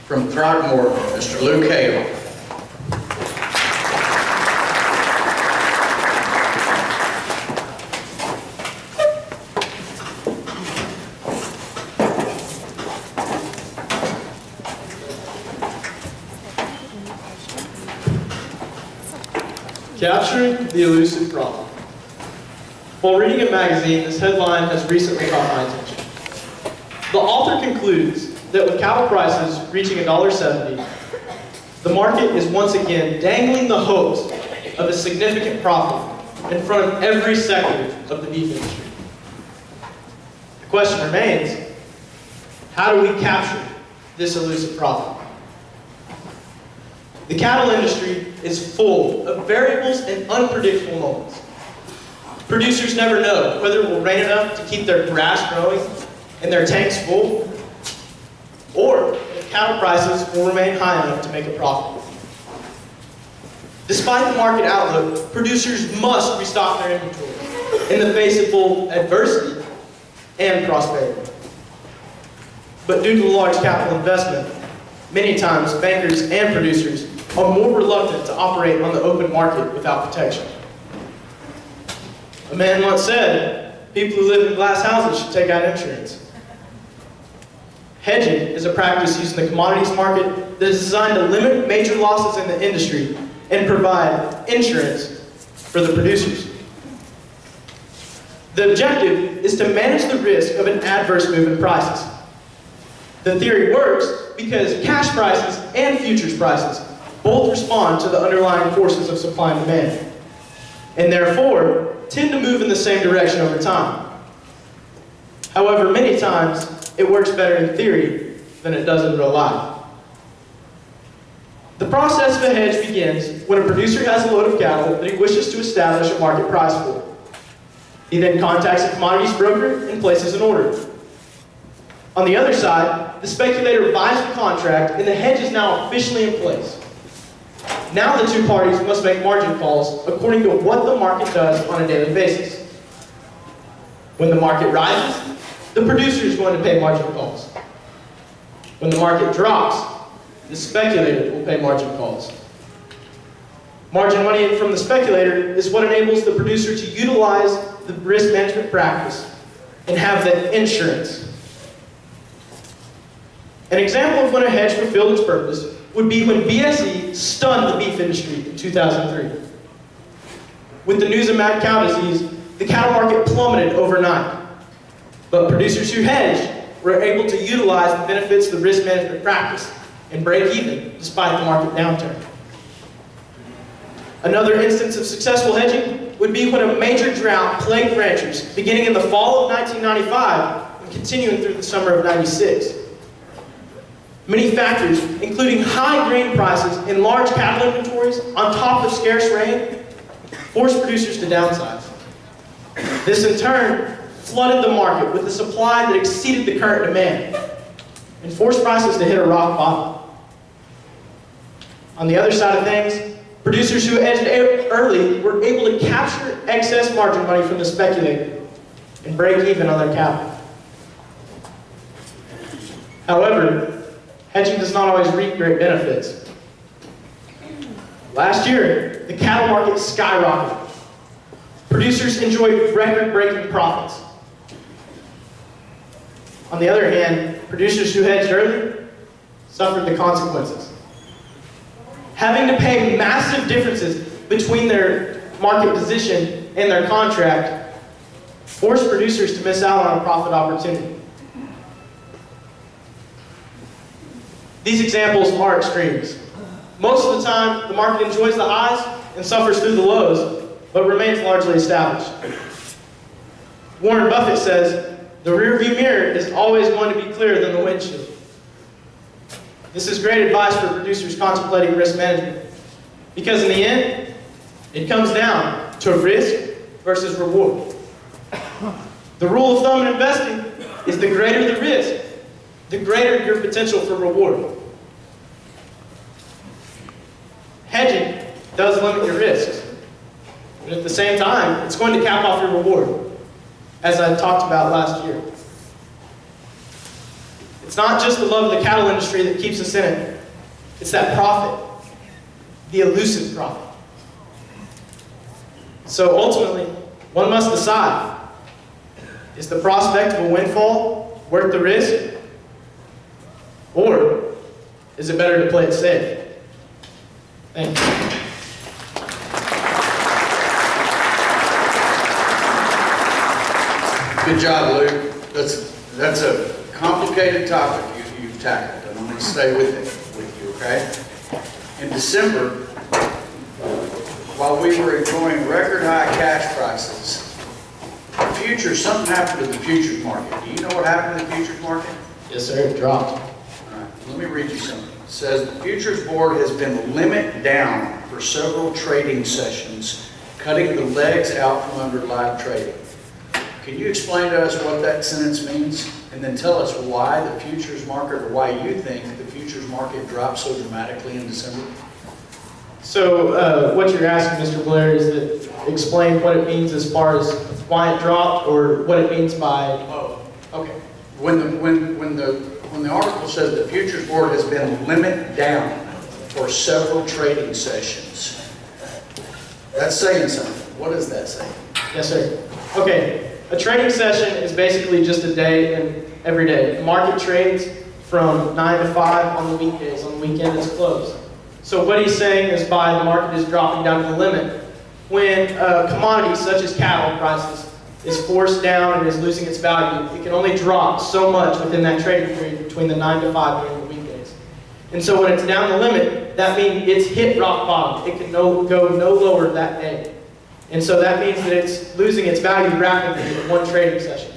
From Throckmorton, Mr. Luke Hale. Capturing the elusive problem. While reading a magazine, this headline has recently caught my attention. The author concludes that with cattle prices reaching $1.70, the market is once again dangling the hopes of a significant profit in front of every sector of the beef industry. The question remains, how do we capture this elusive profit? The cattle industry is full of variables and unpredictable moments. Producers never know whether it will rain enough to keep their grass growing and their tanks full, or if cattle prices will remain high enough to make a profit. Despite the market outlook, producers must restock their inventory in the face of both adversity and prosperity. But due to the large capital investment, many times bankers and producers are more reluctant to operate on the open market without protection. A man once said, people who live in glass houses should take out insurance. Hedging is a practice used in the commodities market that is designed to limit major losses in the industry and provide insurance for the producers. The objective is to manage the risk of an adverse move in prices. The theory works because cash prices and futures prices both respond to the underlying forces of supply and demand, and therefore tend to move in the same direction over time. However, many times it works better in theory than it does in real life. The process of a hedge begins when a producer has a load of cattle that he wishes to establish a market price for. He then contacts a commodities broker and places an order. On the other side, the speculator buys the contract and the hedge is now officially in place. Now the two parties must make margin calls according to what the market does on a daily basis. When the market rises, the producer is going to pay margin calls. When the market drops, the speculator will pay margin calls. Margin money from the speculator is what enables the producer to utilize the risk management practice and have that insurance. An example of when a hedge fulfilled its purpose would be when BSE stunned the beef industry in 2003. With the news of mad cow disease, the cattle market plummeted overnight. But producers who hedged were able to utilize the benefits of the risk management practice and break even despite the market downturn. Another instance of successful hedging would be when a major drought plagued ranchers beginning in the fall of 1995 and continuing through the summer of 96. Many factors, including high grain prices and large cattle inventories on top of scarce rain, forced producers to downsize. This in turn flooded the market with a supply that exceeded the current demand and forced prices to hit a rock bottom. On the other side of things, producers who hedged early were able to capture excess margin money from the speculator and break even on their capital. However, hedging does not always reap great benefits. Last year, the cattle market skyrocketed. Producers enjoyed record-breaking profits. On the other hand, producers who hedged early suffered the consequences. Having to pay massive differences between their market position and their contract forced producers to miss out on a profit opportunity. These examples are extremes. Most of the time, the market enjoys the highs and suffers through the lows, but remains largely established. Warren Buffett says, the rearview mirror is always going to be clearer than the windshield. This is great advice for producers contemplating risk management, because in the end, it comes down to risk versus reward. The rule of thumb in investing is the greater the risk, the greater your potential for reward. Hedging does limit your risks, but at the same time, it's going to cap off your reward, as I talked about last year. It's not just the love of the cattle industry that keeps us in it. It's that profit, the elusive profit. So ultimately, one must decide, is the prospect of a windfall worth the risk? Or is it better to play it safe? Thank you. Good job, Luke. That's a complicated topic you've tackled, and I'm going to stay with you, okay? In December, while we were enjoying record high cash prices, something happened to the futures market. Do you know what happened to the futures market? Yes, sir, it dropped. All right, let me read you something. It says the futures board has been limit down for several trading sessions, cutting the legs out from under live trading. Can you explain to us what that sentence means? And then tell us why the futures market, or why you think the futures market dropped so dramatically in December? So what you're asking, Mr. Blair, is that explain what it means as far as why it dropped, or what it means by... Oh, okay. When the article says the futures board has been limit down for several trading sessions, that's saying something. What does that say? Yes, sir. Okay. A trading session is basically just a day and every day. The market trades from 9 to 5 on the weekdays. On the weekend, it's closed. So what he's saying is by the market is dropping down to the limit. When commodities such as cattle prices is forced down and is losing its value, it can only drop so much within that trading period between the 9 to 5 during the weekdays. And so when it's down the limit, that means it's hit rock bottom. It can go no lower that day. And so that means that it's losing its value rapidly in one trading session.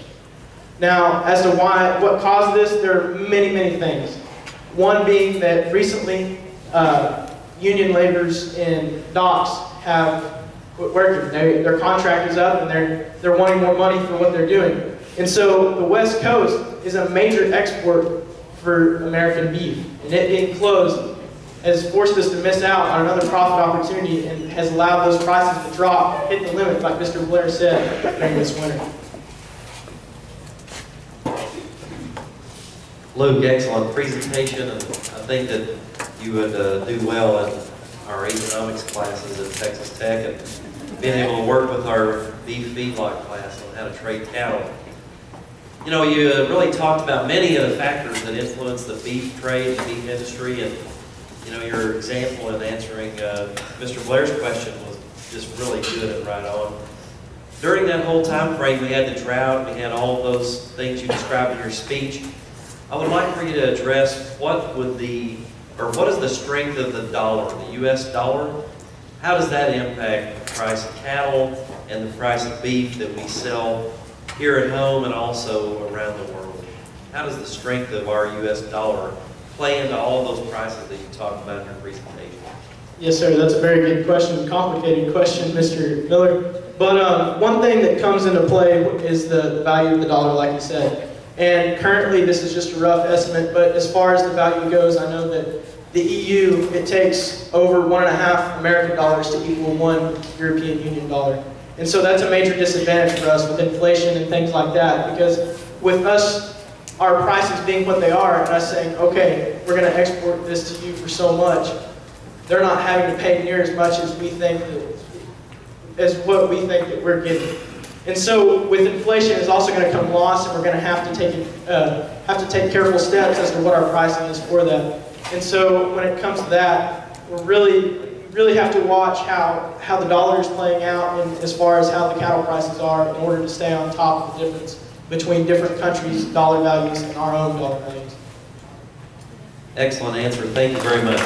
Now, as to what caused this, there are many, many things. One being that recently, union laborers in docks have quit working. Their contract is up, and they're wanting more money for what they're doing. And so the West Coast is a major export for American beef, and it being closed has forced us to miss out on another profit opportunity and has allowed those prices to drop, hit the limit, like Mr. Blair said, during this winter. Luke, excellent presentation, and I think that you would do well in our economics classes at Texas Tech, and being able to work with our beef feedlot class on how to trade cattle. You know, you really talked about many of the factors that influence the beef trade, the beef industry, and you know, your example in answering Mr. Blair's question was just really good and right on. During that whole time frame, we had the drought, we had all those things you described in your speech. I would like for you to address what is the strength of the dollar, the U.S. dollar? How does that impact the price of cattle and the price of beef that we sell here at home and also around the world? How does the strength of our U.S. dollar play into all of those prices that you talked about in your presentation? Yes, sir. That's a very good question, complicated question, Mr. Miller. But one thing that comes into play is the value of the dollar, like you said. And currently, this is just a rough estimate, but as far as the value goes, I know that the EU, it takes over 1.5 American dollars to equal 1 European Union dollar. And so that's a major disadvantage for us with inflation and things like that, because with us, our prices being what they are, and us saying, okay, we're going to export this to you for so much, they're not having to pay near as much as we think what we think that we're getting. And so with inflation is also going to come loss, and we're going to have to take careful steps as to what our pricing is for that. And so when it comes to that, we really have to watch how the dollar is playing out, and as far as how the cattle prices are, in order to stay on top of the difference between different countries' dollar values and our own dollar values. Excellent answer. Thank you very much.